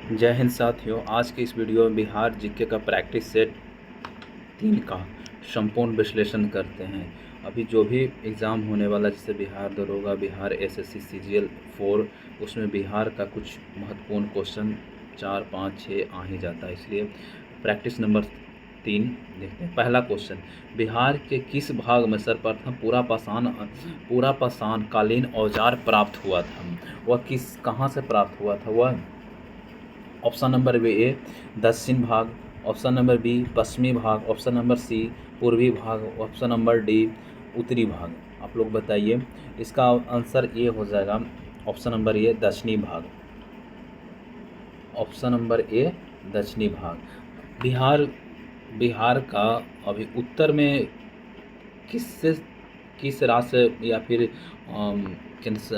जय हिंद साथियों। आज के इस वीडियो में बिहार जीके का प्रैक्टिस सेट 3 का संपूर्ण विश्लेषण करते हैं। अभी जो भी एग्ज़ाम होने वाला जैसे बिहार दरोगा, बिहार एसएससी सीजीएल 4, उसमें बिहार का कुछ महत्वपूर्ण क्वेश्चन 4, 5, 6 आ ही जाता है। इसलिए प्रैक्टिस नंबर 3 देखते हैं। पहला क्वेश्चन, बिहार के किस भाग में सर्वप्रथम पूरा पाषाण कालीन औजार प्राप्त हुआ था? वह कहाँ से प्राप्त हुआ था? वह ऑप्शन नंबर ए दक्षिण भाग, ऑप्शन नंबर बी पश्चिमी भाग, ऑप्शन नंबर सी पूर्वी भाग, ऑप्शन नंबर डी उत्तरी भाग। आप लोग बताइए। इसका आंसर ये हो जाएगा ऑप्शन नंबर ए दक्षिणी भाग। ऑप्शन नंबर ए दक्षिणी भाग। बिहार का अभी उत्तर में किस राज्य या फिर किस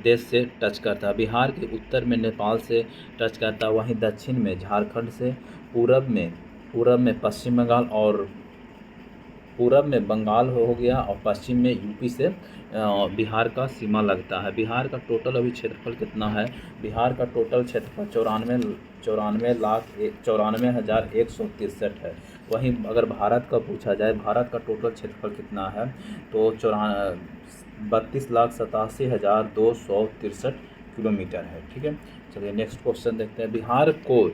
देश से टच करता है? बिहार के उत्तर में नेपाल से टच करता है, वहीं दक्षिण में झारखंड से, पूरब में पश्चिम बंगाल, और पूरब में बंगाल हो गया, और पश्चिम में यूपी से बिहार का सीमा लगता है। बिहार का टोटल अभी क्षेत्रफल कितना है? बिहार का टोटल क्षेत्रफल 94,163 है। वहीं अगर भारत का पूछा जाए, भारत का टोटल क्षेत्रफल कितना है, तो 32,87,263 किलोमीटर है। ठीक है, चलिए नेक्स्ट क्वेश्चन देखते हैं। बिहार को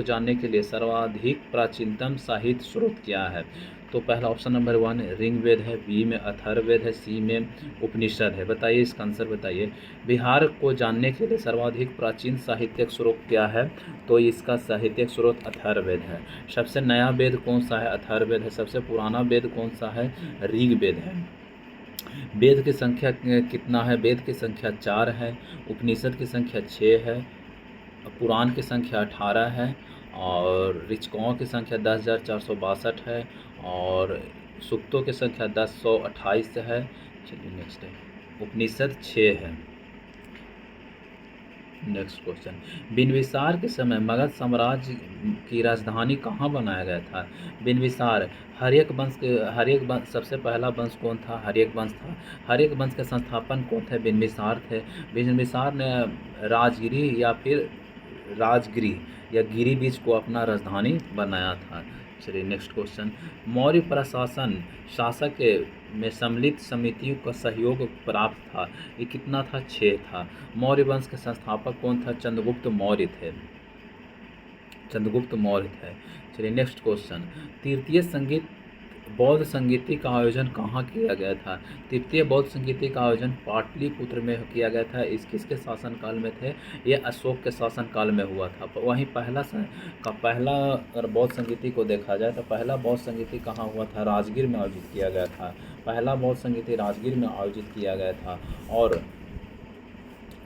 जानने के लिए सर्वाधिक प्राचीनतम साहित्य स्रोत क्या है? तो पहला ऑप्शन नंबर 1 ऋग्वेद है, बी में अथर्ववेद है, सी में उपनिषद है। बताइए इसका आंसर बताइए। बिहार को जानने के लिए सर्वाधिक प्राचीन साहित्यिक स्रोत क्या है? तो इसका साहित्यिक स्रोत अथर्ववेद है। सबसे नया वेद कौन सा है? अथर्ववेद है। सबसे पुराना वेद कौन सा है? ऋग्वेद है। वेद की संख्या कितना है? वेद की संख्या 4 है, उपनिषद की संख्या 6 है, पुराण की संख्या 18 है, और ऋचाओं की संख्या 10,462 है, और सूक्तों की संख्या 10,128 है। चलिए नेक्स्ट है, उपनिषद 6 है। नेक्स्ट क्वेश्चन, बिंबिसार के समय मगध साम्राज्य की राजधानी कहाँ बनाया गया था? बिंबिसार हर्यक वंश सबसे पहला वंश कौन था? हर्यक वंश था। हर्यक वंश के संस्थापन कौन थे? बिंबिसार थे। बिंबिसार ने राजगिरी या गिरिबीज को अपना राजधानी बनाया था। चलिए नेक्स्ट क्वेश्चन, मौर्य प्रशासन शासक में सम्मिलित समितियों का सहयोग प्राप्त था, ये कितना था? 6 था। मौर्य वंश के संस्थापक कौन था? चंद्रगुप्त मौर्य थे। चलिए नेक्स्ट क्वेश्चन, तृतीय बौद्ध संगीति का आयोजन कहाँ किया गया था? तृतीय बौद्ध संगीति का आयोजन पाटलिपुत्र में किया गया था। इस किसके शासनकाल में थे? ये अशोक के शासनकाल में हुआ था। वहीं पहला अगर बौद्ध संगीति को देखा जाए तो पहला बौद्ध संगीति कहाँ हुआ था? राजगीर में आयोजित किया गया था। पहला बौद्ध संगीति राजगीर में आयोजित किया गया था। और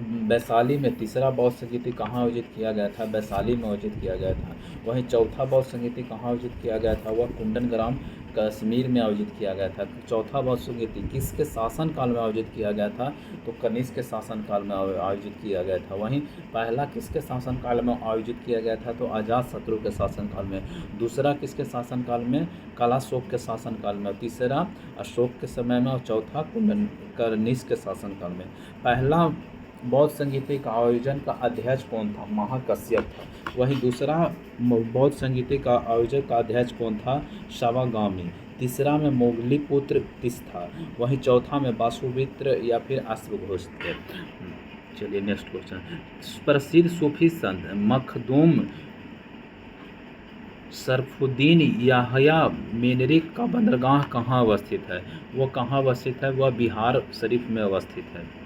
वैशाली में तीसरा बौद्ध संगीति कहाँ आयोजित किया गया था? वैशाली में आयोजित किया गया था। वहीं चौथा बौद्ध संगीति कहाँ आयोजित किया गया था? वह कुंदनग्राम कश्मीर में आयोजित किया गया था। चौथा बौद्ध संगीति किसके शासनकाल में आयोजित किया गया था? तो कनिष्क के शासनकाल में आयोजित किया गया था। वहीं पहला किसके शासनकाल में आयोजित किया गया था? तो अजातशत्रु के शासनकाल में। दूसरा किसके शासनकाल में? कलाशोक के शासनकाल में। तीसरा अशोक के समय में, और चौथा कनिष्क के शासनकाल में। पहला बौद्ध संगीति का आयोजन का अध्यक्ष कौन था? महाकश्यप था। वहीं दूसरा बौद्ध संगीति का आयोजक का अध्यक्ष कौन था? शवागामी। तीसरा में मोगलीपुत्र तिस था। वहीं चौथा में वासुमित्र या फिर अश्वघोष थे। चलिए नेक्स्ट क्वेश्चन, प्रसिद्ध सूफी संत मखदूम शरफुद्दीन याहया मेनरिक का बंदरगाह कहाँ अवस्थित है? वह कहाँ अवस्थित है? वह बिहार शरीफ में अवस्थित है।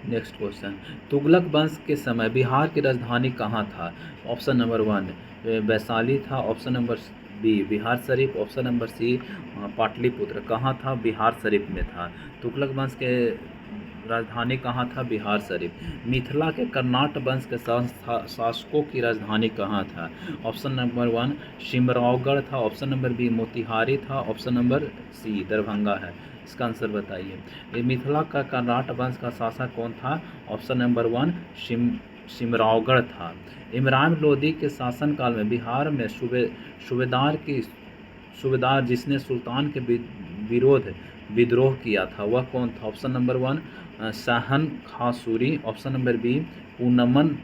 नेक्स्ट क्वेश्चन, तुगलक वंश के समय बिहार की राजधानी कहाँ था? ऑप्शन नंबर 1 वैशाली था, option number B Bihar Sharif, option number सी पाटलिपुत्र। कहाँ था? बिहार शरीफ में था। तुगलक वंश के राजधानी कहाँ था? बिहार शरीफ। मिथिला के कर्नाट वंश के शासकों की राजधानी कहाँ था? ऑप्शन नंबर 1 सिमरौगढ़ था, ऑप्शन नंबर बी मोतिहारी था, ऑप्शन नंबर सी दरभंगा है। इसका आंसर बताइए। ये मिथिला का कर्नाट वंश का शासक कौन था? ऑप्शन नंबर 1 सिमरौगढ़ था। इमरान लोदी के शासनकाल में बिहार में सूबेदार जिसने सुल्तान के विरोध विद्रोह किया था, वह कौन था? ऑप्शन नंबर 1 सहन खां सूरी, ऑप्शन नंबर बी पूनमन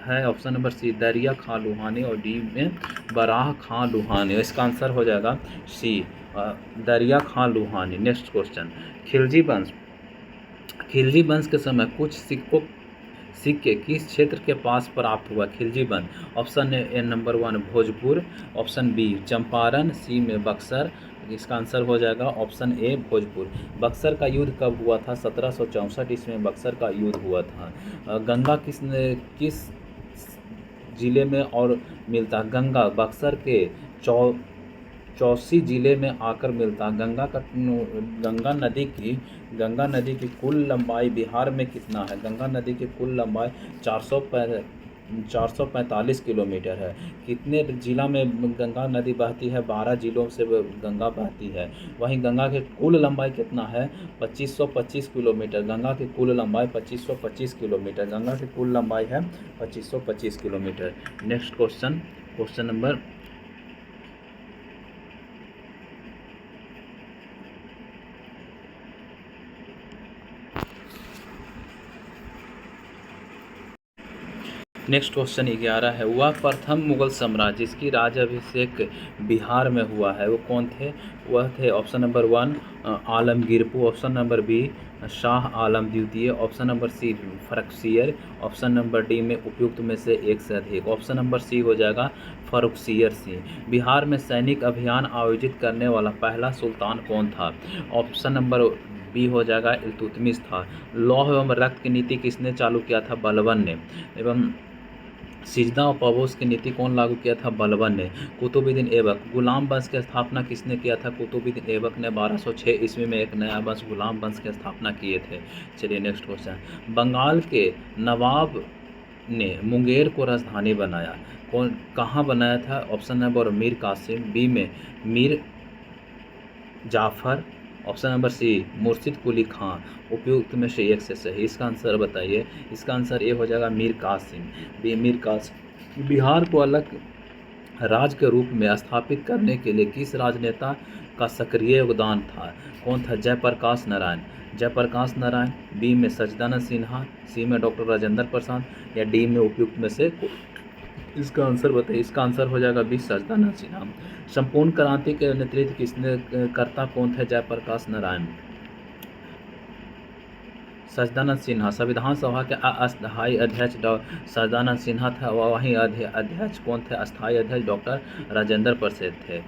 है, ऑप्शन नंबर सी दरिया खां लुहानी, और डी में बराह खां लुहानी। इसका आंसर हो जाएगा सी दरिया खां लुहानी। नेक्स्ट क्वेश्चन, खिलजी वंश, खिलजी वंश के समय कुछ सिक्के किस क्षेत्र के पास प्राप्त हुआ? खिलजी वंश, option A number 1 Bhojpur, option B Champaran, C में बक्सर। इसका आंसर हो जाएगा ऑप्शन ए भोजपुर। बक्सर का युद्ध कब हुआ था? 1764 ईस्वी में बक्सर का युद्ध हुआ था। गंगा किस जिले में और मिलता है? गंगा बक्सर के चौसी जिले में आकर मिलता है। गंगा नदी की कुल लंबाई बिहार में कितना है? गंगा नदी की कुल लंबाई 445 किलोमीटर है। कितने जिला में गंगा नदी बहती है? 12 जिलों से गंगा बहती है। वहीं गंगा की कुल लंबाई कितना है? 2525 किलोमीटर। गंगा की कुल लंबाई 2525 किलोमीटर। गंगा की कुल लंबाई है 2525 kilometre. Next question, question number next question 11 है। वह प्रथम मुगल सम्राट जिसकी राज्याभिषेक बिहार में हुआ है वो कौन थे? वह थे option number 1 Alamgirpur, option number B Shah Alam द्वितीय, option number C Farrukhsiyar, option number D में उपयुक्त में से एक से अधिक। ऑप्शन नंबर सी हो जाएगा फर्रुखसियर सी। बिहार में सैनिक अभियान आयोजित करने वाला पहला सुल्तान कौन था? ऑप्शन नंबर बी हो जाएगा इल्तुतमिश था। लौह एवं रक्त की नीति किसने चालू किया था? बलबन ने। एवं सिजदा और पवोस की नीति कौन लागू किया था? बलबन ने। कुतुबुद्दीन ऐबक, गुलाम वंश की स्थापना किसने किया था? कुतुबुद्दीन ऐबक ने 1206 ईस्वी में एक नया वंश गुलाम वंश की स्थापना किए थे। चलिए नेक्स्ट क्वेश्चन, बंगाल के नवाब ने मुंगेर को राजधानी बनाया, कौन कहाँ बनाया था? Option number Mir Qasim, B में Mir Jafar, option number C Murshid Quli खां। उपयुक्त में से एक से सही। इसका आंसर बताइए। इसका आंसर ये हो जाएगा मीर कासिम, बी मीर कासिम। बिहार को अलग राज्य के रूप में स्थापित करने के लिए किस राजनेता का सक्रिय योगदान था? कौन था? जयप्रकाश नारायण। जयप्रकाश नारायण, बी में सच्चिदानंद सिन्हा, सी में डॉक्टर राजेंद्र प्रसाद, या डी में उपयुक्त में से इसका आंसर बताइए। इसका आंसर हो जाएगा बी सच्चिदानंद सिन्हा। संपूर्ण क्रांति के नेतृत्व किसने करता कौन थे? जयप्रकाश नारायण। सच्चिदानंद सिन्हा। संविधान सभा के अस्थायी अध्यक्ष सच्चिदानंद सिन्हा था। वहीं अध्यक्ष कौन थे? अस्थायी अध्यक्ष डॉक्टर राजेंद्र प्रसाद थे।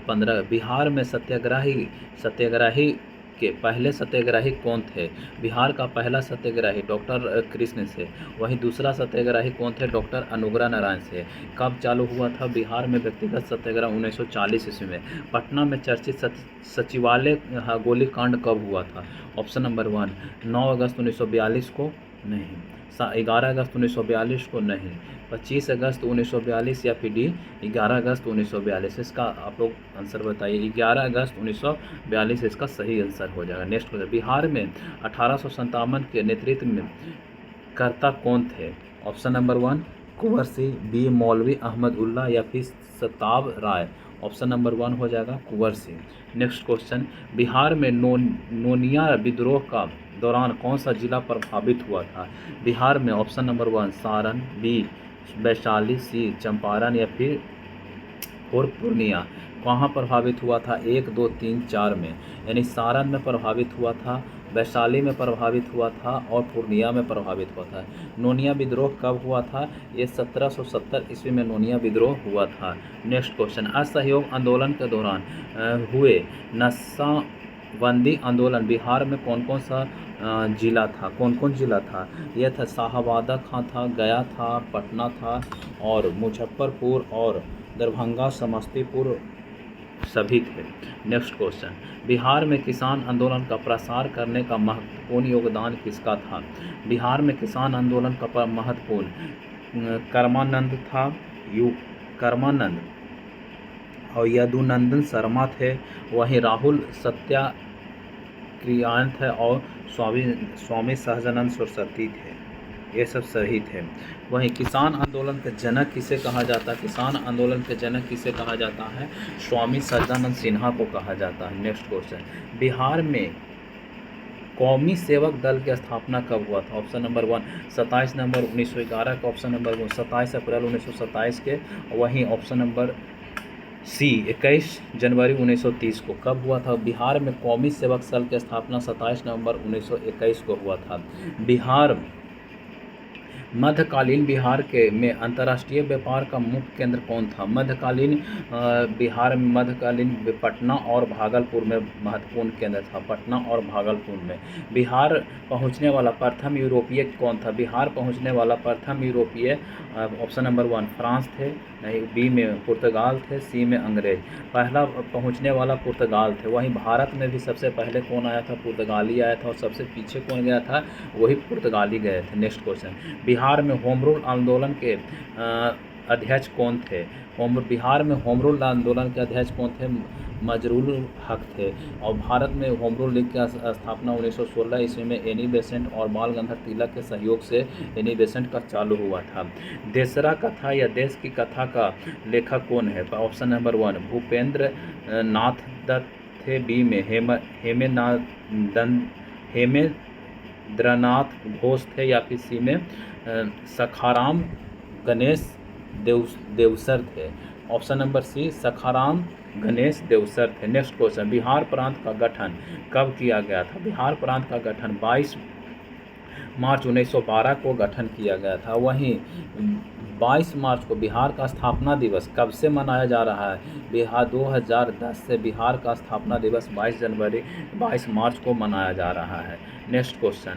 15 बिहार में सत्याग्रही के पहले सत्याग्रही कौन थे? बिहार का पहला सत्याग्रही डॉक्टर कृष्ण से। वहीं दूसरा सत्याग्रही कौन थे? डॉक्टर अनुग्रह नारायण से। कब चालू हुआ था बिहार में व्यक्तिगत सत्याग्रह? 1940 ईस्वी में। पटना में चर्चित सचिवालय गोलीकांड कब हुआ था? ऑप्शन नंबर 1 9 अगस्त 1942 को नहीं, 11 अगस्त 1942 को नहीं, 25 अगस्त 1942 या फिर डी 11 अगस्त 1942। इसका आप लोग आंसर बताइए। 11 अगस्त 1942 इसका सही आंसर हो जाएगा। नेक्स्ट क्वेश्चन, बिहार में 1857 के नेतृत्व में कर्ता कौन थे? Option number 1 Kunwar Singh, B मौलवी अहमद उल्ला, या फिर सताब राय। ऑप्शन नंबर 1 हो जाएगा कुंवर सिंह। नेक्स्ट क्वेश्चन, बिहार में नोनिया विद्रोह का दौरान कौन सा जिला प्रभावित हुआ था? बिहार में option number 1 Saran, B Vaishali, C Champaran, या फिर पूर्णिया। कहाँ प्रभावित हुआ था? 1 2 3 4 में, यानी सारण में प्रभावित हुआ था, वैशाली में प्रभावित हुआ था और पूर्णिया में प्रभावित हुआ था। नोनिया विद्रोह कब हुआ था? ये 1770 ईस्वी में नोनिया विद्रोह हुआ था। नेक्स्ट क्वेश्चन, असहयोग आंदोलन के दौरान हुए नशाबंदी आंदोलन बिहार में कौन कौन सा जिला था? कौन कौन जिला था? यह था शाहाबाद था, गया था, पटना था, और मुजफ्फरपुर और दरभंगा समस्तीपुर सभी थे। नेक्स्ट क्वेश्चन, बिहार में किसान आंदोलन का प्रसार करने का महत्वपूर्ण योगदान किसका था? बिहार में किसान आंदोलन का महत्वपूर्ण कर्मानंद था, कर्मानंद और यदुनंदन शर्मा थे। वहीं राहुल सत्याग्रही थे और स्वामी सहजानंद सरस्वती थे। ये सब सही थे। वहीं किसान आंदोलन के जनक किसे कहा जाता है? किसान आंदोलन के जनक किसे कहा जाता है? स्वामी सच्चिदानंद सिन्हा को कहा जाता है। नेक्स्ट क्वेश्चन, बिहार में कौमी सेवक दल की स्थापना कब हुआ था? ऑप्शन नंबर 1 27 नवंबर 1911 का, ऑप्शन नंबर 2 27 अप्रैल 1927 के, वहीं ऑप्शन नंबर सी 21 जनवरी 1930 को। कब हुआ था? बिहार में कौमी सेवक दल की स्थापना 27 नवंबर 1921 को हुआ था। बिहार मध्यकालीन बिहार के में अंतर्राष्ट्रीय व्यापार का मुख्य केंद्र कौन था? मध्यकालीन बिहार में मध्यकालीन पटना और भागलपुर में महत्वपूर्ण केंद्र था। पटना और भागलपुर में। बिहार पहुंचने वाला प्रथम यूरोपीय कौन था? बिहार पहुंचने वाला प्रथम यूरोपीय ऑप्शन नंबर 1 फ्रांस थे, नहीं, बी में पुर्तगाल थे, सी में अंग्रेज। पहला पहुंचने वाला पुर्तगाल थे। वहीं भारत में भी सबसे पहले कौन आया था? पुर्तगाली आया था। और सबसे पीछे कौन गया था? वही पुर्तगाली गए थे। नेक्स्ट क्वेश्चन, बिहार में होम रूल आंदोलन के अध्यक्ष कौन थे? बिहार में होम रूल आंदोलन के अध्यक्ष कौन थे? मजरूल हक थे। और भारत में होम रूल लीग की स्थापना 1916 ईस्वी में एनी बेसेंट और बाल गंगाधर तिलक के सहयोग से एनी बेसेंट का चालू हुआ था। देसरा कथा या देश की कथा का लेखक कौन है? ऑप्शन नंबर 1 भूपेंद्र नाथ दत्त थे, बी में हेमेंद्रनाथ घोष थे, या फिर सी में सखाराम गणेश देवसर थे। Option number C Sakharam Ganesh Deuskar थे। नेक्स्ट क्वेश्चन, बिहार प्रांत का गठन कब किया गया था? बिहार प्रांत का गठन 22 मार्च 1912 को गठन किया गया था। वहीं 22 मार्च को बिहार का स्थापना दिवस कब से मनाया जा रहा है? बिहार 2010 से बिहार का स्थापना दिवस 22 मार्च को मनाया जा रहा है। नेक्स्ट क्वेश्चन,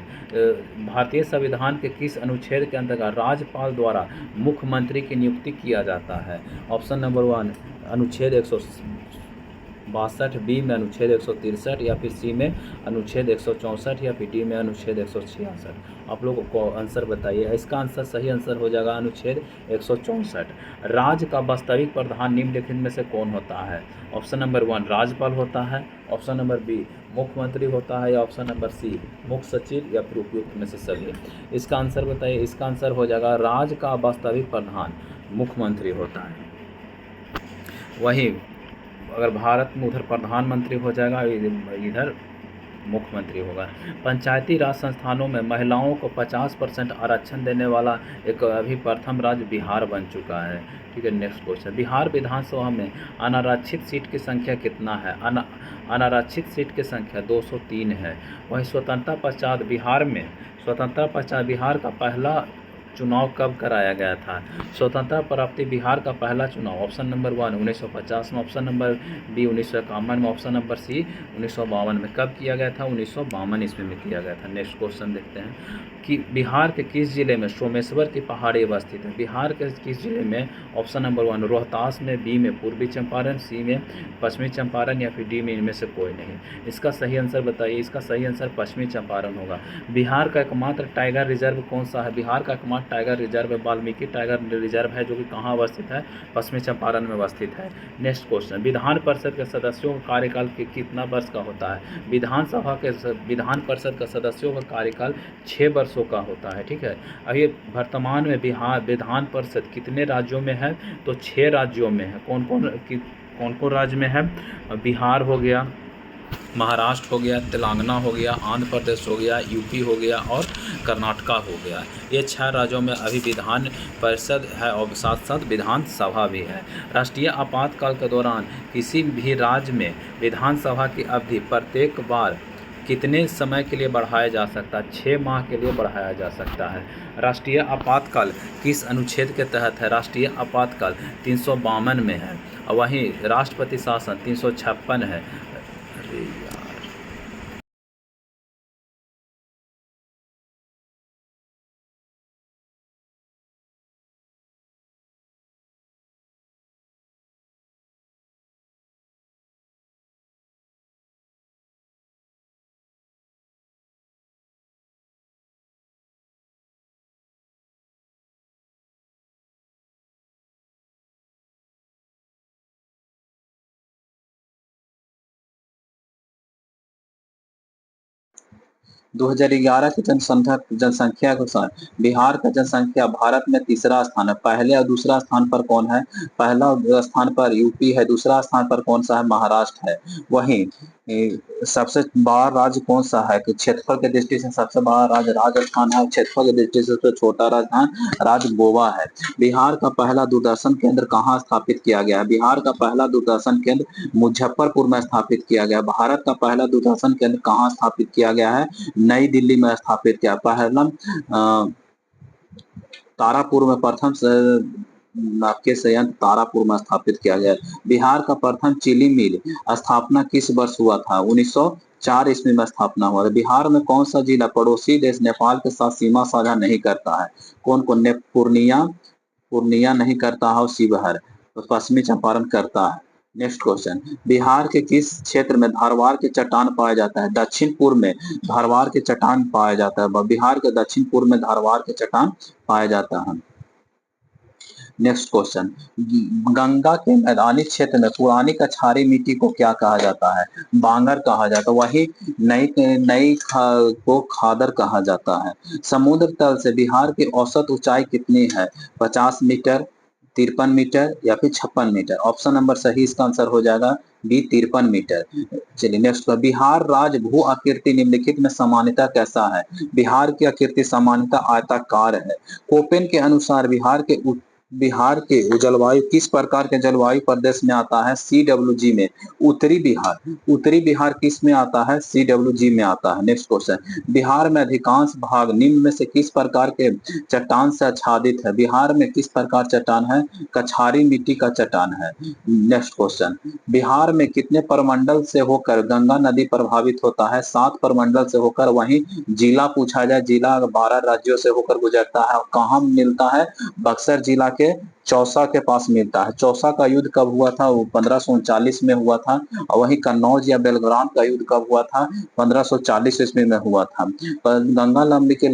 भारतीय संविधान के किस अनुच्छेद के अंतर्गत राज्यपाल द्वारा मुख्यमंत्री की नियुक्ति किया जाता है? ऑप्शन नंबर 1 अनुच्छेद 162, बी में अनुच्छेद 163, या फिर सी में अनुच्छेद 164, या फिर डी में अनुच्छेद 166। आप लोगों को आंसर बताइए। इसका आंसर सही आंसर हो जाएगा अनुच्छेद 164। राज्य का वास्तविक प्रधान निम्नलिखित में से कौन होता है? ऑप्शन नंबर 1 राज्यपाल होता है, ऑप्शन नंबर बी मुख्यमंत्री होता है, या ऑप्शन नंबर सी मुख्य सचिव, या फिर उपयुक्त में से सभी। इसका आंसर बताइए। इसका आंसर हो जाएगा राज्य का वास्तविक प्रधान मुख्यमंत्री होता है। वहीं अगर भारत में उधर प्रधानमंत्री हो जाएगा, इधर मुख्यमंत्री होगा। पंचायती राज संस्थानों में महिलाओं को 50% आरक्षण देने वाला एक अभी प्रथम राज्य बिहार बन चुका है। ठीक है, नेक्स्ट क्वेश्चन, बिहार विधानसभा में अनारक्षित सीट की संख्या कितना है? अनारक्षित सीट की संख्या 203 है। वहीं स्वतंत्रता पश्चात बिहार का पहला चुनाव कब कराया गया था? स्वतंत्रता प्राप्ति बिहार का पहला चुनाव ऑप्शन नंबर 1 1950 में, ऑप्शन नंबर बी 1951 में, ऑप्शन नंबर सी 1952 में। कब किया गया था? 1952 ईस्वी में किया गया था। नेक्स्ट क्वेश्चन देखते हैं कि बिहार के किस जिले में सोमेश्वर की पहाड़ी अवस्थित है? बिहार के किस जिले में? ऑप्शन नंबर 1 रोहतास में, बी में पूर्वी चंपारण, सी में पश्चिमी चंपारण, या फिर डी में इनमें से कोई नहीं। इसका सही आंसर बताइए। इसका सही आंसर पश्चिमी चंपारण होगा। बिहार का एकमात्र टाइगर रिजर्व कौन सा है? बिहार का एकमात्र tiger reserve Valmiki tiger reserve है, जो कि कहाँ अवस्थित है? पश्चिमी चंपारण में अवस्थित है। नेक्स्ट क्वेश्चन, विधान परिषद के सदस्यों का कार्यकाल कितना वर्ष का होता है? विधान परिषद का सदस्यों का कार्यकाल 6 वर्षों का होता है। ठीक है, अभी वर्तमान में बिहार विधान परिषद कितने राज्यों में है? तो 6 राज्यों में है। कौन कौन राज्य में है? बिहार हो गया, महाराष्ट्र हो गया, तेलंगाना हो गया, आंध्र प्रदेश हो गया, यूपी हो गया और कर्नाटका हो गया। ये 6 राज्यों में अभी विधान परिषद है और साथ साथ विधानसभा भी है। राष्ट्रीय आपातकाल के दौरान किसी भी राज्य में विधानसभा की अवधि प्रत्येक बार कितने समय के लिए बढ़ाया जा सकता है? 6 माह के लिए बढ़ाया जा सकता है। राष्ट्रीय आपातकाल किस अनुच्छेद के तहत है? राष्ट्रीय आपातकाल 352 में है। और वहीं राष्ट्रपति शासन 356 है। अरे यार, 2011 की जनसंख्या के अनुसार बिहार का जनसंख्या भारत में तीसरा स्थान है। पहले और दूसरा स्थान पर कौन है? पहला स्थान पर यूपी है, दूसरा स्थान पर कौन सा है? महाराष्ट्र है। वहीं सबसे बड़ा राज्य कौन सा है? कि क्षेत्रफल की दृष्टि से सबसे बड़ा राज्य राजस्थान है, क्षेत्रफल की दृष्टि से सबसे छोटा राजस्थान राज्य गोवा है। बिहार का पहला दूरदर्शन केंद्र कहाँ स्थापित किया गया है? बिहार का पहला दूरदर्शन केंद्र मुजफ्फरपुर में स्थापित किया गया। भारत का पहला दूरदर्शन केंद्र कहाँ स्थापित किया गया है? नई दिल्ली में स्थापित किया। पहला तारापुर में प्रथम आपके संयंत्र तारापुर में स्थापित किया गया। बिहार का प्रथम चीनी मिल स्थापना किस वर्ष हुआ था? 1904 ईस्वी में स्थापना हुआ था। बिहार में कौन सा जिला पड़ोसी देश नेपाल के साथ सीमा साझा नहीं करता है? कौन कौन? पूर्णिया, पूर्णिया नहीं करता है और शिवहर, तो पश्चिमी चंपारण करता है। नेक्स्ट क्वेश्चन, बिहार के किस क्षेत्र में धारवाड़ के चट्टान पाया जाता है? दक्षिण पूर्व में धारवाड़ के चट्टान पाया जाता है। बिहार के दक्षिण पूर्व में धारवाड़ के चट्टान पाया जाता है। नेक्स्ट क्वेश्चन, गंगा के मैदानी क्षेत्र में पुरानी कछारी मिट्टी को क्या कहा जाता है? बांगर कहा जाता है। वही नई नई को खादर कहा जाता है। समुद्र तल से बिहार की औसत ऊंचाई कितनी है? 50 मीटर, 53 मीटर या फिर 56 मीटर? ऑप्शन नंबर सही इसका आंसर हो जाएगा बी, 53 मीटर। चलिए नेक्स्ट, बिहार राज्य भू आकृति निम्नलिखित में सामान्यता कैसा है? बिहार की आकृति सामान्यता आयताकार है। कोपेन के अनुसार बिहार के जलवायु किस प्रकार के जलवायु प्रदेश में आता है? CWG में। उत्तरी बिहार, उत्तरी बिहार किस में आता है? CWG में आता है। नेक्स्ट क्वेश्चन, बिहार में अधिकांश भाग निम्न में से किस प्रकार के चट्टान से आच्छादित है? बिहार में किस प्रकार चट्टान है? कछारी मिट्टी का चट्टान है। नेक्स्ट क्वेश्चन, बिहार में कितने प्रमंडल से होकर गंगा नदी प्रभावित होता है? 7 प्रमंडल से होकर। वहीं जिला पूछा जाए, जिला 12 राज्यों से होकर गुजरता है। कहाँ मिलता है? बक्सर जिला के चौसा के पास मिलता है। चौसा का युद्ध कब हुआ था? वो 1539 में हुआ था। और वहीं कन्नौज या बेलग्राम का युद्ध कब हुआ था? 1540 ईस्वी में हुआ था। गंगा लंबी के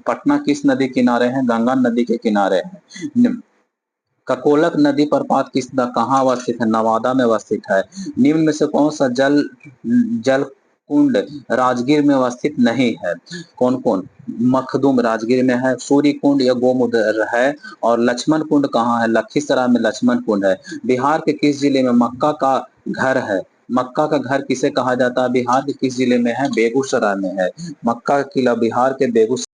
पटना किस नदी किनारे है? गंगा नदी के किनारे है। ककोलक नदी प्रपात कहाँ अवस्थित है? नवादा में अवस्थित है। निम्न में से कौन सा जल कुंड राजगीर में अवस्थित नहीं है? कौन कौन? मखदूम राजगीर में है, सूर्य कुंड या गोमुद्र है, और लक्ष्मण कुंड कहाँ है? लखीसराय में लक्ष्मण कुंड है। बिहार के किस जिले में मक्का का घर है? मक्का का घर किसे कहा जाता है? बिहार के किस जिले में है? बेगूसराय में है। मक्का का किला बिहार के बेगूसराय